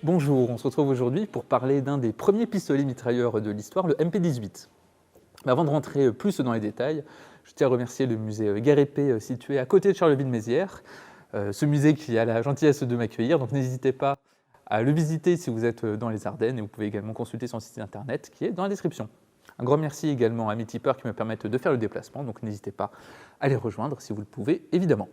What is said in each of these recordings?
Bonjour, on se retrouve aujourd'hui pour parler d'un des premiers pistolets mitrailleurs de l'histoire, le MP-18. Mais avant de rentrer plus dans les détails, je tiens à remercier le musée Guerre Épée situé à côté de Charleville-Mézières, ce musée qui a la gentillesse de m'accueillir, donc n'hésitez pas à le visiter si vous êtes dans les Ardennes, et vous pouvez également consulter son site internet qui est dans la description. Un grand merci également à mes tipeurs qui me permettent de faire le déplacement, donc n'hésitez pas à les rejoindre si vous le pouvez, évidemment.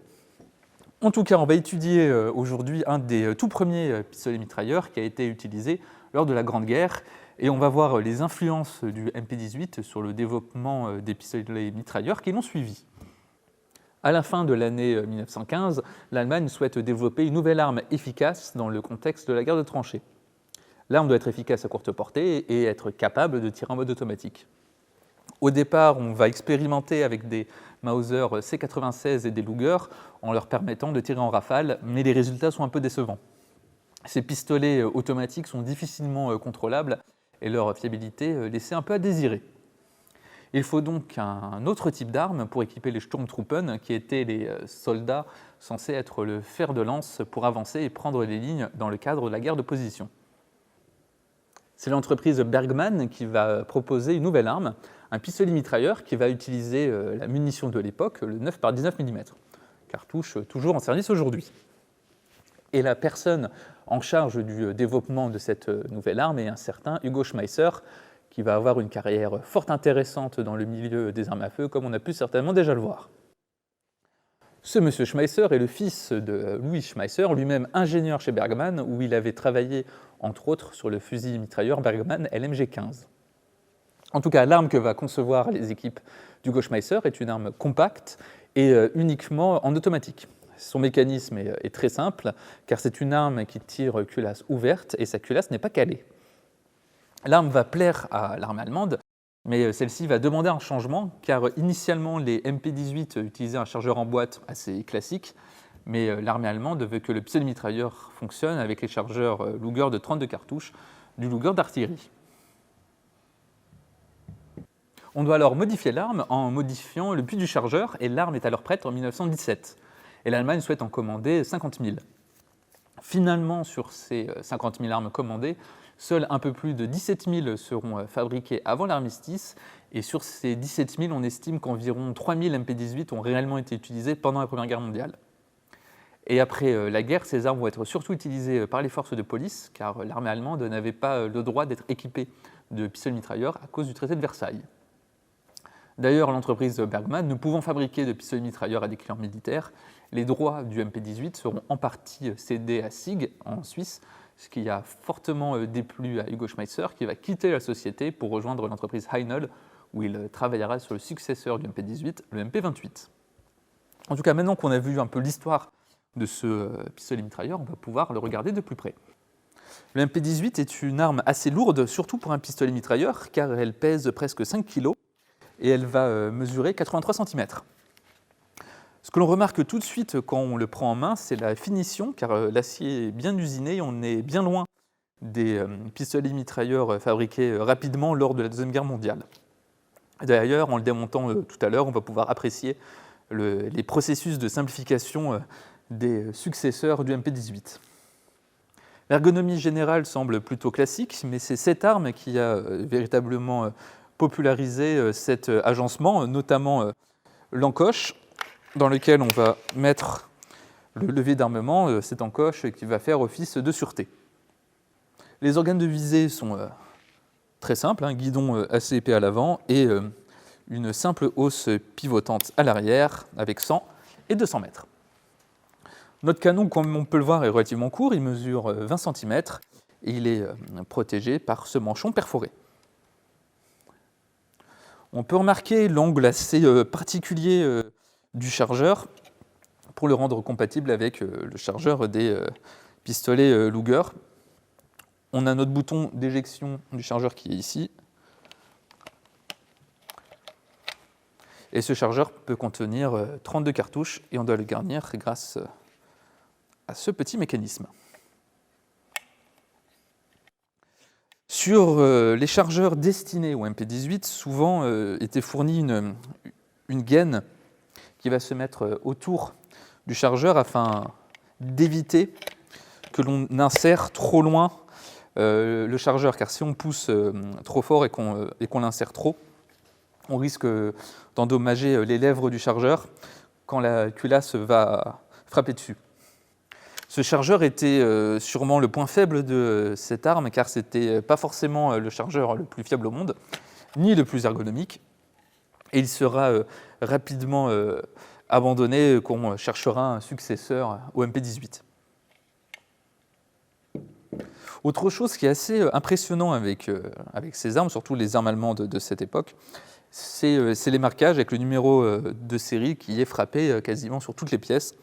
En tout cas, on va étudier aujourd'hui un des tout premiers pistolets mitrailleurs qui a été utilisé lors de la Grande Guerre, et on va voir les influences du MP-18 sur le développement des pistolets mitrailleurs qui l'ont suivi. À la fin de l'année 1915, l'Allemagne souhaite développer une nouvelle arme efficace dans le contexte de la guerre de tranchées. L'arme doit être efficace à courte portée et être capable de tirer en mode automatique. Au départ, on va expérimenter avec des Mauser C96 et des Luger en leur permettant de tirer en rafale, mais les résultats sont un peu décevants. Ces pistolets automatiques sont difficilement contrôlables et leur fiabilité laissait un peu à désirer. Il faut donc un autre type d'arme pour équiper les Sturmtruppen, qui étaient les soldats censés être le fer de lance pour avancer et prendre les lignes dans le cadre de la guerre de position. C'est l'entreprise Bergmann qui va proposer une nouvelle arme, un pistolet mitrailleur qui va utiliser la munition de l'époque, le 9 par 19 mm, cartouche toujours en service aujourd'hui. Et la personne en charge du développement de cette nouvelle arme est un certain Hugo Schmeisser, qui va avoir une carrière fort intéressante dans le milieu des armes à feu, comme on a pu certainement déjà le voir. Ce monsieur Schmeisser est le fils de Louis Schmeisser, lui-même ingénieur chez Bergmann, où il avait travaillé entre autres sur le fusil mitrailleur Bergmann LMG-15. En tout cas, l'arme que va concevoir les équipes d'Hugo Schmeisser est une arme compacte et uniquement en automatique. Son mécanisme est très simple, car c'est une arme qui tire culasse ouverte et sa culasse n'est pas calée. L'arme va plaire à l'armée allemande, mais celle-ci va demander un changement, car initialement les MP-18 utilisaient un chargeur en boîte assez classique, mais l'armée allemande veut que le pistolet mitrailleur fonctionne avec les chargeurs Luger de 32 cartouches du Luger d'artillerie. On doit alors modifier l'arme en modifiant le puits du chargeur, et l'arme est alors prête en 1917. Et l'Allemagne souhaite en commander 50 000. Finalement, sur ces 50 000 armes commandées, seuls un peu plus de 17 000 seront fabriquées avant l'armistice, et sur ces 17 000, on estime qu'environ 3 000 MP-18 ont réellement été utilisés pendant la Première Guerre mondiale. Et après la guerre, ces armes vont être surtout utilisées par les forces de police, car l'armée allemande n'avait pas le droit d'être équipée de pistolets mitrailleurs à cause du traité de Versailles. D'ailleurs, l'entreprise Bergmann ne pouvant fabriquer de pistolets mitrailleurs à des clients militaires, les droits du MP-18 seront en partie cédés à SIG en Suisse, ce qui a fortement déplu à Hugo Schmeisser, qui va quitter la société pour rejoindre l'entreprise Heinel, où il travaillera sur le successeur du MP-18, le MP-28. En tout cas, maintenant qu'on a vu un peu l'histoire de ce pistolet mitrailleur, on va pouvoir le regarder de plus près. Le MP-18 est une arme assez lourde, surtout pour un pistolet mitrailleur, car elle pèse presque 5 kg et elle va mesurer 83 cm. Ce que l'on remarque tout de suite quand on le prend en main, c'est la finition, car l'acier est bien usiné et on est bien loin des pistolets mitrailleurs fabriqués rapidement lors de la Deuxième Guerre mondiale. D'ailleurs, en le démontant tout à l'heure, on va pouvoir apprécier les processus de simplification des successeurs du MP-18. L'ergonomie générale semble plutôt classique, mais c'est cette arme qui a véritablement popularisé cet agencement, notamment l'encoche, dans lequel on va mettre le levier d'armement, cette encoche qui va faire office de sûreté. Les organes de visée sont très simples, un guidon assez épais à l'avant et une simple hausse pivotante à l'arrière avec 100 et 200 mètres. Notre canon, comme on peut le voir, est relativement court, il mesure 20 cm et il est protégé par ce manchon perforé. On peut remarquer l'angle assez particulier du chargeur pour le rendre compatible avec le chargeur des pistolets Luger. On a notre bouton d'éjection du chargeur qui est ici. Et ce chargeur peut contenir 32 cartouches et on doit le garnir grâce à ce petit mécanisme. Sur les chargeurs destinés au MP-18, souvent était fournie une gaine qui va se mettre autour du chargeur afin d'éviter que l'on insère trop loin le chargeur, car si on pousse trop fort et qu'on l'insère trop, on risque d'endommager les lèvres du chargeur quand la culasse va frapper dessus. Ce chargeur était sûrement le point faible de cette arme, car c'était pas forcément le chargeur le plus fiable au monde, ni le plus ergonomique, et il sera rapidement abandonné quand on cherchera un successeur au MP18. Autre chose qui est assez impressionnant avec ces armes, surtout les armes allemandes de cette époque, c'est les marquages avec le numéro de série qui est frappé quasiment sur toutes les pièces,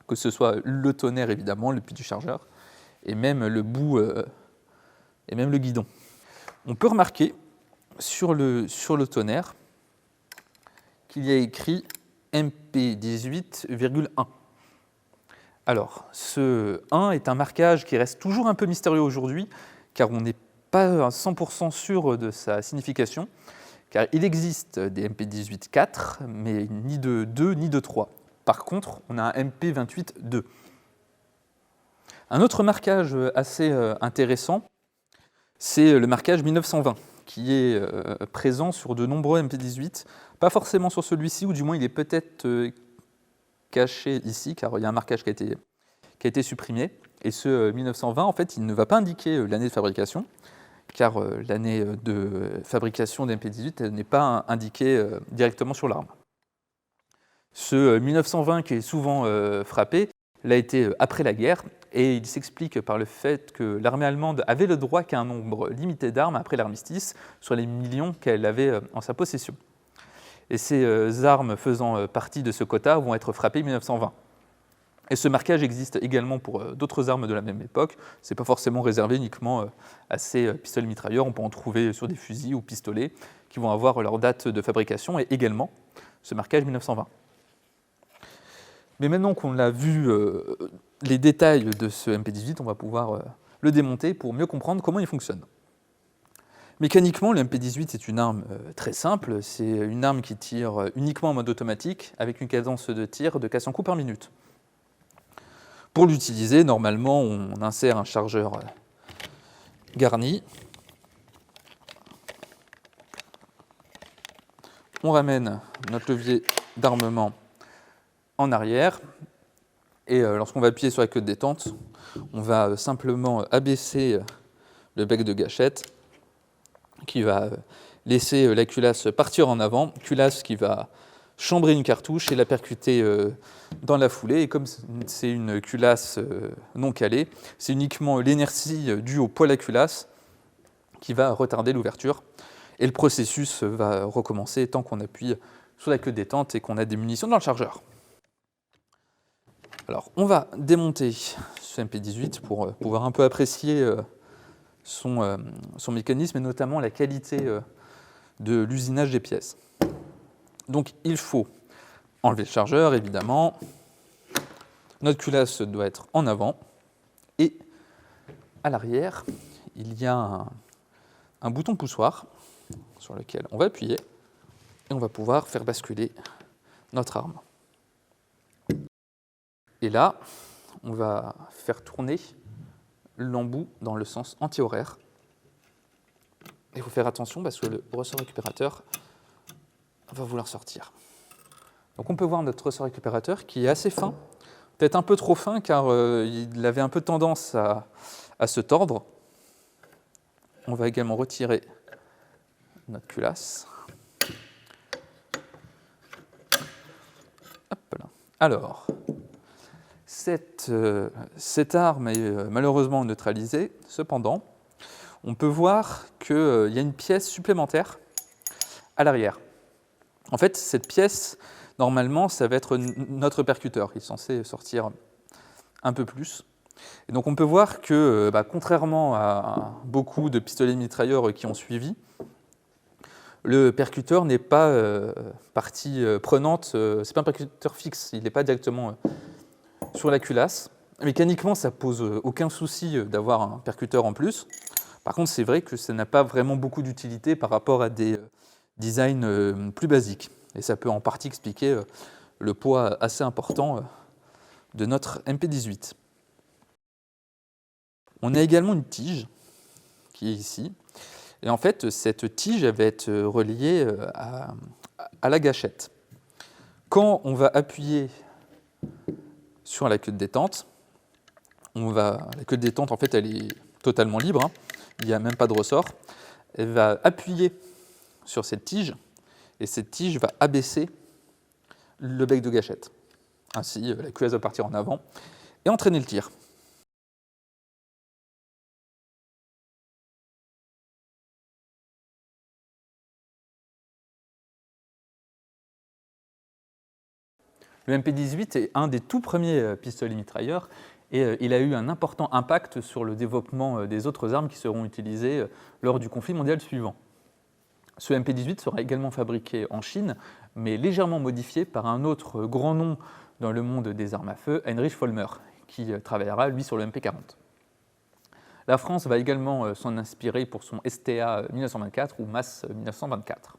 que ce soit le tonnerre évidemment, le puits du chargeur, et même le bout, et même le guidon. On peut remarquer sur le tonnerre qu'il y a écrit MP18,1. Alors, ce 1 est un marquage qui reste toujours un peu mystérieux aujourd'hui, car on n'est pas à 100% sûr de sa signification, car il existe des MP18-4, mais ni de 2 ni de 3. Par contre, on a un MP28-2. Un autre marquage assez intéressant, c'est le marquage 1920, qui est présent sur de nombreux MP18, pas forcément sur celui-ci, ou du moins il est peut-être caché ici, car il y a un marquage qui a été supprimé. Et ce 1920, en fait, il ne va pas indiquer l'année de fabrication, car l'année de fabrication des MP18 n'est pas indiquée directement sur l'arme. Ce 1920 qui est souvent frappé l'a été après la guerre, et il s'explique par le fait que l'armée allemande avait le droit qu'à un nombre limité d'armes après l'armistice, sur les millions qu'elle avait en sa possession. Et ces armes faisant partie de ce quota vont être frappées en 1920. Et ce marquage existe également pour d'autres armes de la même époque. Ce n'est pas forcément réservé uniquement à ces pistolets mitrailleurs. On peut en trouver sur des fusils ou pistolets qui vont avoir leur date de fabrication et également ce marquage 1920. Mais maintenant qu'on a vu les détails de ce MP18, on va pouvoir le démonter pour mieux comprendre comment il fonctionne. Mécaniquement, le MP18 est une arme très simple. C'est une arme qui tire uniquement en mode automatique avec une cadence de tir de 400 coups par minute. Pour l'utiliser, normalement, on insère un chargeur garni. On ramène notre levier d'armement en arrière. Et lorsqu'on va appuyer sur la queue de détente, on va simplement abaisser le bec de gâchette qui va laisser la culasse partir en avant, culasse qui va chambrer une cartouche et la percuter dans la foulée. Et comme c'est une culasse non calée, c'est uniquement l'inertie due au poids de la culasse qui va retarder l'ouverture. Et le processus va recommencer tant qu'on appuie sur la queue de détente et qu'on a des munitions dans le chargeur. Alors, on va démonter ce MP18 pour pouvoir un peu apprécier son mécanisme et notamment la qualité de l'usinage des pièces. Donc il faut enlever le chargeur, évidemment. Notre culasse doit être en avant. Et à l'arrière, il y a un bouton poussoir sur lequel on va appuyer et on va pouvoir faire basculer notre arme. Et là, on va faire tourner l'embout dans le sens anti-horaire. Il faut faire attention parce que le ressort récupérateur va vouloir sortir. Donc on peut voir notre ressort récupérateur qui est assez fin, peut-être un peu trop fin car il avait un peu tendance à se tordre. On va également retirer notre culasse. Hop là. Alors, cette arme est malheureusement neutralisée. Cependant, on peut voir qu'il y a une pièce supplémentaire à l'arrière. En fait, cette pièce, normalement, ça va être notre percuteur, qui est censé sortir un peu plus. Et donc on peut voir que, contrairement à beaucoup de pistolets mitrailleurs qui ont suivi, le percuteur n'est pas partie prenante, c'est pas un percuteur fixe, il n'est pas directement sur la culasse. Mécaniquement, ça pose aucun souci d'avoir un percuteur en plus. Par contre, c'est vrai que ça n'a pas vraiment beaucoup d'utilité par rapport à des designs plus basiques. Et ça peut en partie expliquer le poids assez important de notre MP18. On a également une tige qui est ici. Et en fait, cette tige elle va être reliée à la gâchette. Quand on va appuyer sur la queue de détente, la queue de détente, en fait, elle est totalement libre, hein. Il n'y a même pas de ressort. Elle va appuyer sur cette tige, et cette tige va abaisser le bec de gâchette. Ainsi, la cuisse va partir en avant et entraîner le tir. Le MP18 est un des tout premiers pistolets mitrailleurs et il a eu un important impact sur le développement des autres armes qui seront utilisées lors du conflit mondial suivant. Ce MP18 sera également fabriqué en Chine, mais légèrement modifié par un autre grand nom dans le monde des armes à feu, Heinrich Vollmer, qui travaillera lui sur le MP40. La France va également s'en inspirer pour son STA 1924 ou MAS 1924.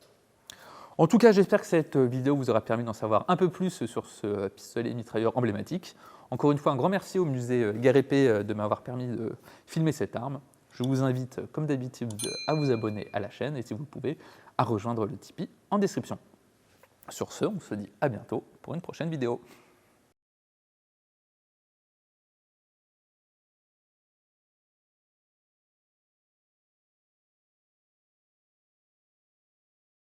En tout cas, j'espère que cette vidéo vous aura permis d'en savoir un peu plus sur ce pistolet mitrailleur emblématique. Encore une fois, un grand merci au musée Gare Épée de m'avoir permis de filmer cette arme. Je vous invite, comme d'habitude, à vous abonner à la chaîne et si vous le pouvez, à rejoindre le Tipeee en description. Sur ce, on se dit à bientôt pour une prochaine vidéo.